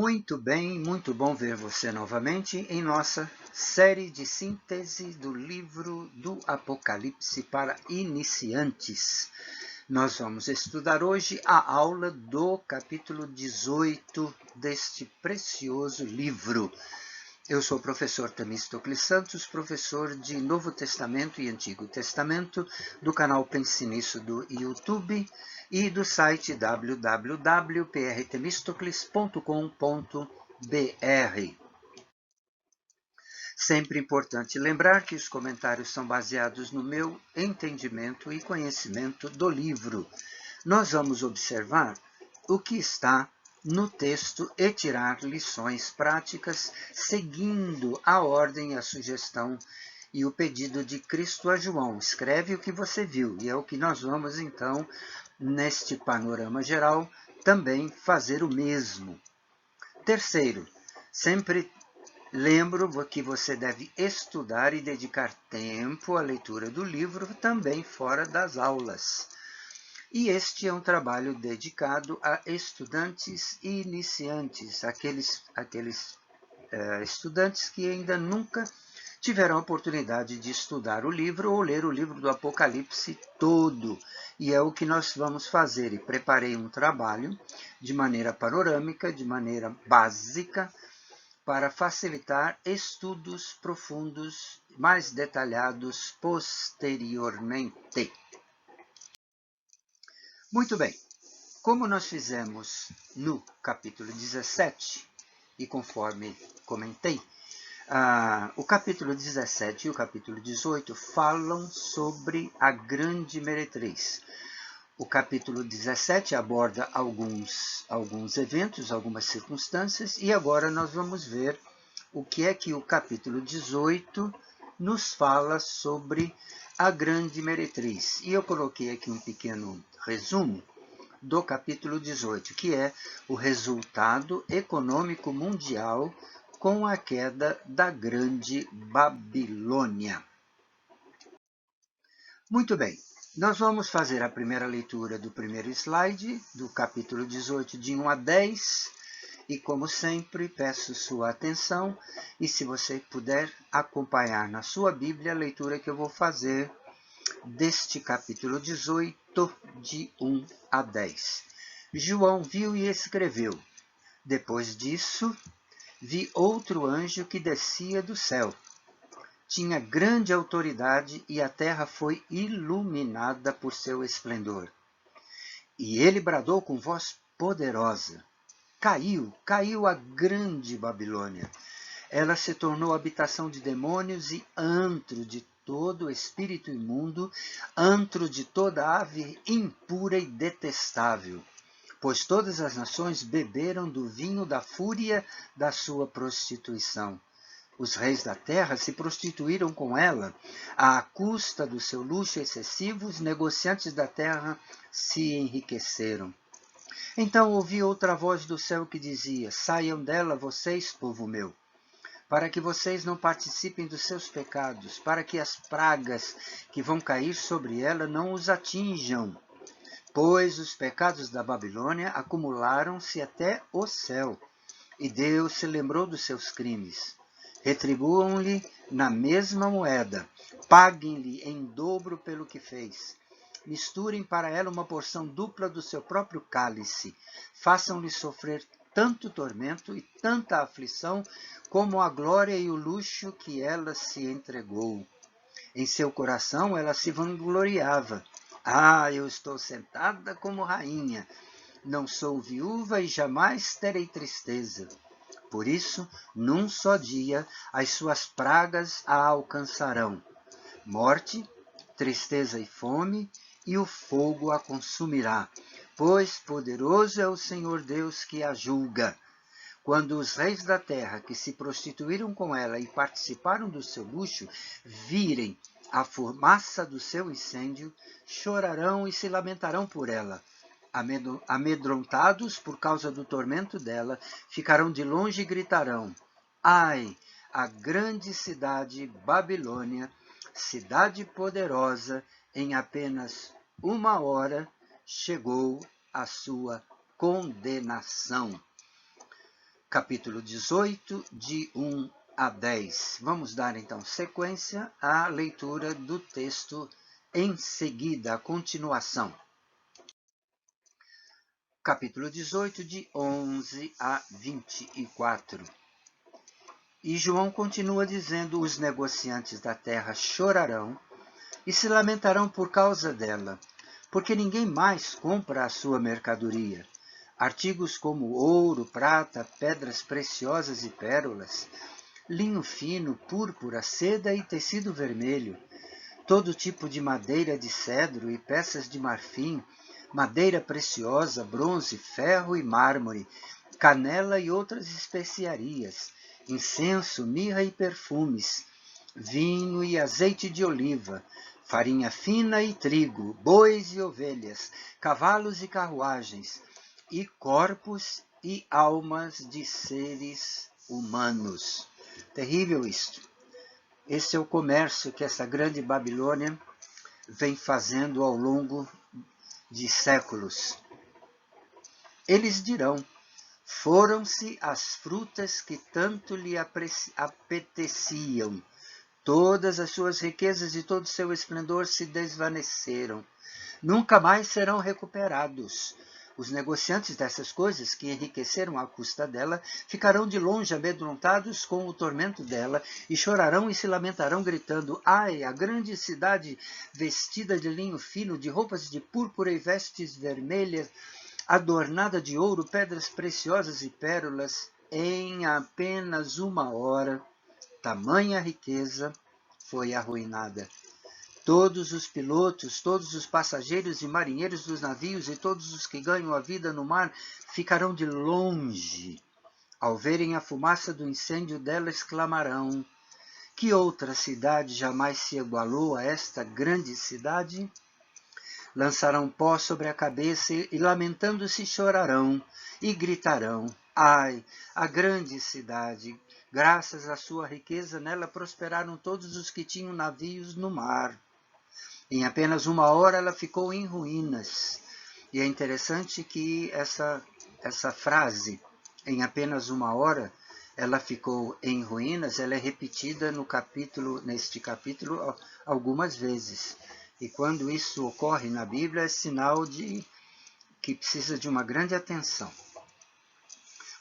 Muito bem, muito bom ver você novamente em nossa série de síntese do livro do Apocalipse para iniciantes. Nós vamos estudar hoje a aula do capítulo 18 deste precioso livro. Eu sou o professor Temístocles Santos, professor de Novo Testamento e Antigo Testamento, do canal Pense Nisso do YouTube e do site www.prtemistocles.com.br. Sempre importante lembrar que os comentários são baseados no meu entendimento e conhecimento do livro. Nós vamos observar o que está no texto e tirar lições práticas, seguindo a ordem, a sugestão e o pedido de Cristo a João. Escreve o que você viu, e é o que nós vamos, então, neste panorama geral, também fazer o mesmo. Terceiro, sempre lembro que você deve estudar e dedicar tempo à leitura do livro, também fora das aulas. E este é um trabalho dedicado a estudantes iniciantes, aqueles estudantes que ainda nunca tiveram a oportunidade de estudar o livro ou ler o livro do Apocalipse todo. E é o que nós vamos fazer. E preparei um trabalho de maneira panorâmica, de maneira básica, para facilitar estudos profundos, mais detalhados posteriormente. Muito bem, como nós fizemos no capítulo 17, e conforme comentei, o capítulo 17 e o capítulo 18 falam sobre a grande meretriz. O capítulo 17 aborda alguns eventos, algumas circunstâncias, e agora nós vamos ver o que é que o capítulo 18 nos fala sobre a grande meretriz. E eu coloquei aqui um pequeno resumo do capítulo 18, que é o resultado econômico mundial com a queda da grande Babilônia. Muito bem, nós vamos fazer a primeira leitura do primeiro slide, do capítulo 18, de 1 a 10, e como sempre, peço sua atenção, e se você puder acompanhar na sua Bíblia a leitura que eu vou fazer deste capítulo 18, de 1 a 10. João viu e escreveu: depois disso, vi outro anjo que descia do céu. Tinha grande autoridade e a terra foi iluminada por seu esplendor. E ele bradou com voz poderosa: caiu a grande Babilônia. Ela se tornou habitação de demônios e antro de todo espírito imundo, antro de toda ave impura e detestável, pois todas as nações beberam do vinho da fúria da sua prostituição. Os reis da terra se prostituíram com ela, à custa do seu luxo excessivo, os negociantes da terra se enriqueceram. Então ouvi outra voz do céu que dizia: saiam dela, vocês, povo meu, para que vocês não participem dos seus pecados, para que as pragas que vão cair sobre ela não os atinjam. Pois os pecados da Babilônia acumularam-se até o céu, e Deus se lembrou dos seus crimes. Retribuam-lhe na mesma moeda, paguem-lhe em dobro pelo que fez. Misturem para ela uma porção dupla do seu próprio cálice. Façam-lhe sofrer tanto tormento e tanta aflição como a glória e o luxo que ela se entregou. Em seu coração ela se vangloriava: eu estou sentada como rainha, não sou viúva e jamais terei tristeza. Por isso, num só dia, as suas pragas a alcançarão: morte, tristeza e fome, e o fogo a consumirá, pois poderoso é o Senhor Deus que a julga. Quando os reis da terra que se prostituíram com ela e participaram do seu luxo virem a fumaça do seu incêndio, chorarão e se lamentarão por ela. Amedrontados por causa do tormento dela, ficarão de longe e gritarão: ai, a grande cidade Babilônia, cidade poderosa, em apenas 1 hora chegou a sua condenação. capítulo 18, de 1 a 10. Vamos dar então sequência à leitura do texto em seguida, a continuação. Capítulo 18, de 11 a 24. E João continua dizendo: os negociantes da terra chorarão e se lamentarão por causa dela, porque ninguém mais compra a sua mercadoria. Artigos como ouro, prata, pedras preciosas e pérolas, linho fino, púrpura, seda e tecido vermelho, todo tipo de madeira de cedro e peças de marfim, madeira preciosa, bronze, ferro e mármore, canela e outras especiarias, incenso, mirra e perfumes, vinho e azeite de oliva, farinha fina e trigo, bois e ovelhas, cavalos e carruagens, e corpos e almas de seres humanos. Terrível isto. Esse é o comércio que essa grande Babilônia vem fazendo ao longo de séculos. Eles dirão: foram-se as frutas que tanto lhe apeteciam. Todas as suas riquezas e todo o seu esplendor se desvaneceram. Nunca mais serão recuperados. Os negociantes dessas coisas, que enriqueceram à custa dela, ficarão de longe amedrontados com o tormento dela, e chorarão e se lamentarão, gritando: ai, a grande cidade vestida de linho fino, de roupas de púrpura e vestes vermelhas, adornada de ouro, pedras preciosas e pérolas, em apenas uma hora, tamanha riqueza foi arruinada. Todos os pilotos, todos os passageiros e marinheiros dos navios e todos os que ganham a vida no mar ficarão de longe. Ao verem a fumaça do incêndio dela, exclamarão: que outra cidade jamais se igualou a esta grande cidade? Lançarão pó sobre a cabeça e lamentando-se chorarão e gritarão: ai, a grande cidade! Graças à sua riqueza, nela prosperaram todos os que tinham navios no mar. Em apenas uma hora ela ficou em ruínas. E é interessante que essa frase, em apenas uma hora ela ficou em ruínas, ela é repetida neste capítulo algumas vezes. E quando isso ocorre na Bíblia, é sinal de que precisa de uma grande atenção.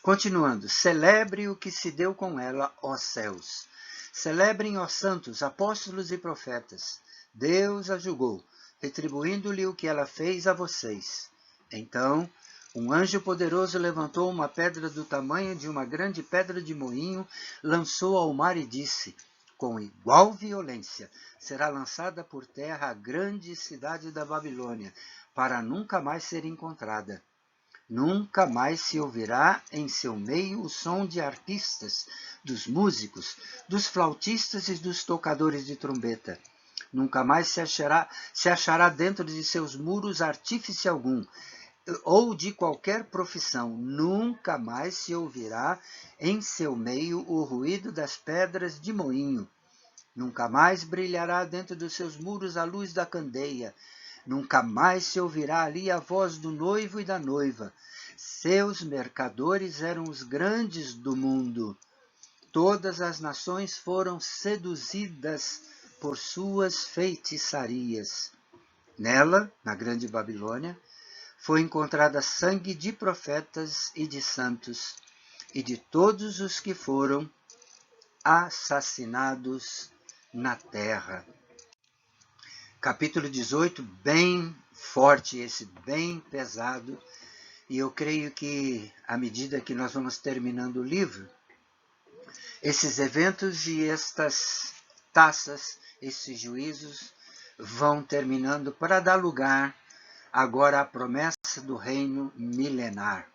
Continuando: celebre o que se deu com ela, ó céus. Celebrem, ó santos, apóstolos e profetas. Deus a julgou, retribuindo-lhe o que ela fez a vocês. Então, um anjo poderoso levantou uma pedra do tamanho de uma grande pedra de moinho, lançou ao mar e disse: com igual violência será lançada por terra a grande cidade da Babilônia, para nunca mais ser encontrada. Nunca mais se ouvirá em seu meio o som de arpistas, dos músicos, dos flautistas e dos tocadores de trombeta. Nunca mais se achará dentro de seus muros artífice algum, ou de qualquer profissão. Nunca mais se ouvirá em seu meio o ruído das pedras de moinho. Nunca mais brilhará dentro dos seus muros a luz da candeia. Nunca mais se ouvirá ali a voz do noivo e da noiva. Seus mercadores eram os grandes do mundo. Todas as nações foram seduzidas por suas feitiçarias. Nela, na grande Babilônia, foi encontrada sangue de profetas e de santos, e de todos os que foram assassinados na terra. Capítulo 18, bem forte, esse bem pesado, e eu creio que, à medida que nós vamos terminando o livro, esses eventos e estas taças, esses juízos, vão terminando para dar lugar agora à promessa do reino milenar.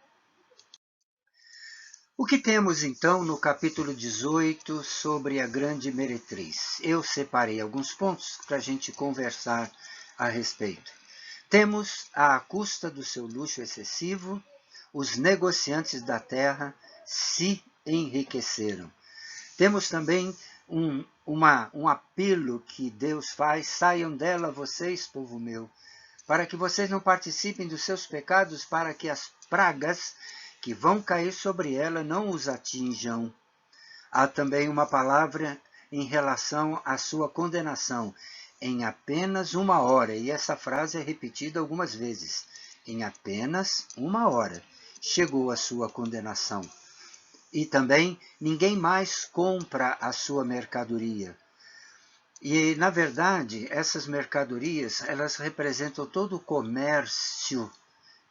O que temos então no capítulo 18 sobre a grande meretriz? Eu separei alguns pontos para a gente conversar a respeito. Temos, à custa do seu luxo excessivo, os negociantes da terra se enriqueceram. Temos também um apelo que Deus faz: saiam dela vocês, povo meu, para que vocês não participem dos seus pecados, para que as pragas que vão cair sobre ela não os atinjam. Há também uma palavra em relação à sua condenação, em apenas 1 hora, e essa frase é repetida algumas vezes. Em apenas 1 hora chegou a sua condenação. E também ninguém mais compra a sua mercadoria. E, na verdade, essas mercadorias, elas representam todo o comércio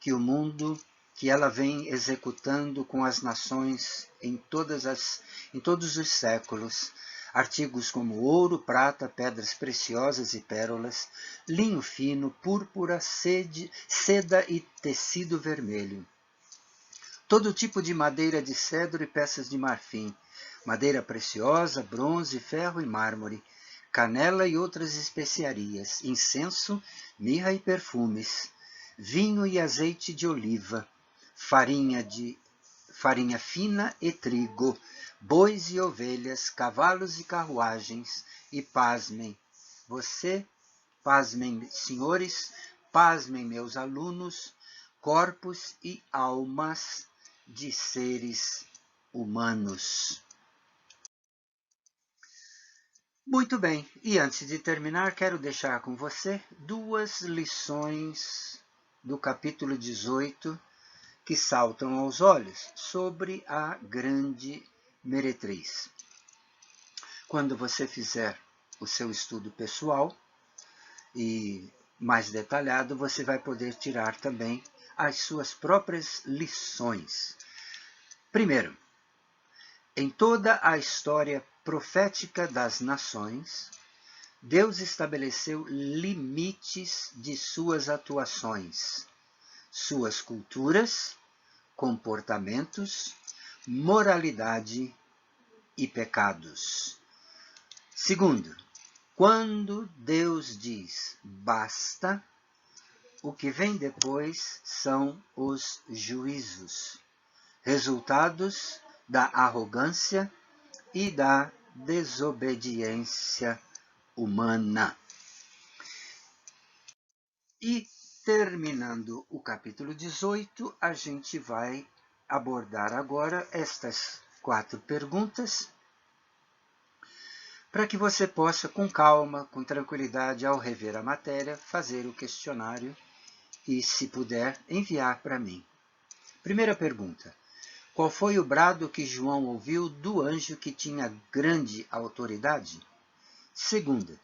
que o mundo, que ela vem executando com as nações em todos os séculos. Artigos como ouro, prata, pedras preciosas e pérolas, linho fino, púrpura, seda e tecido vermelho. Todo tipo de madeira de cedro e peças de marfim, madeira preciosa, bronze, ferro e mármore, canela e outras especiarias, incenso, mirra e perfumes, vinho e azeite de oliva, farinha fina e trigo, bois e ovelhas, cavalos e carruagens, e pasmem, pasmem, senhores, pasmem, meus alunos, corpos e almas de seres humanos. Muito bem, e antes de terminar, quero deixar com você 2 lições do capítulo 18 que saltam aos olhos sobre a grande meretriz. Quando você fizer o seu estudo pessoal e mais detalhado, você vai poder tirar também as suas próprias lições. Primeiro, em toda a história profética das nações, Deus estabeleceu limites de suas atuações, suas culturas, comportamentos, moralidade e pecados. Segundo, quando Deus diz basta, o que vem depois são os juízos, resultados da arrogância e da desobediência humana. E, terminando o capítulo 18, a gente vai abordar agora estas 4 perguntas, para que você possa, com calma, com tranquilidade, ao rever a matéria, fazer o questionário e, se puder, enviar para mim. Primeira pergunta: qual foi o brado que João ouviu do anjo que tinha grande autoridade? Segunda: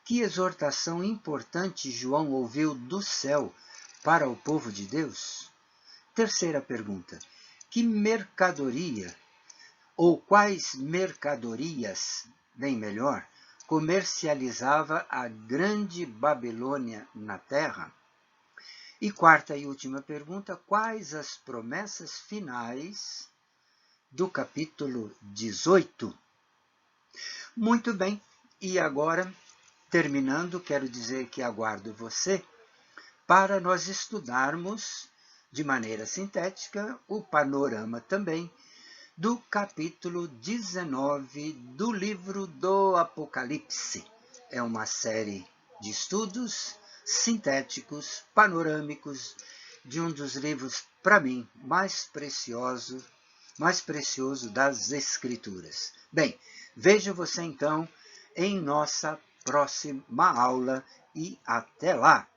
que exortação importante João ouviu do céu para o povo de Deus? Terceira pergunta: que mercadoria, ou quais mercadorias, bem melhor, comercializava a grande Babilônia na terra? E quarta e última pergunta: quais as promessas finais do capítulo 18? Muito bem, e agora, terminando, quero dizer que aguardo você para nós estudarmos de maneira sintética o panorama também do capítulo 19 do livro do Apocalipse. É uma série de estudos sintéticos, panorâmicos, de um dos livros, para mim, mais precioso das Escrituras. Bem, vejo você então em nossa próxima aula e até lá!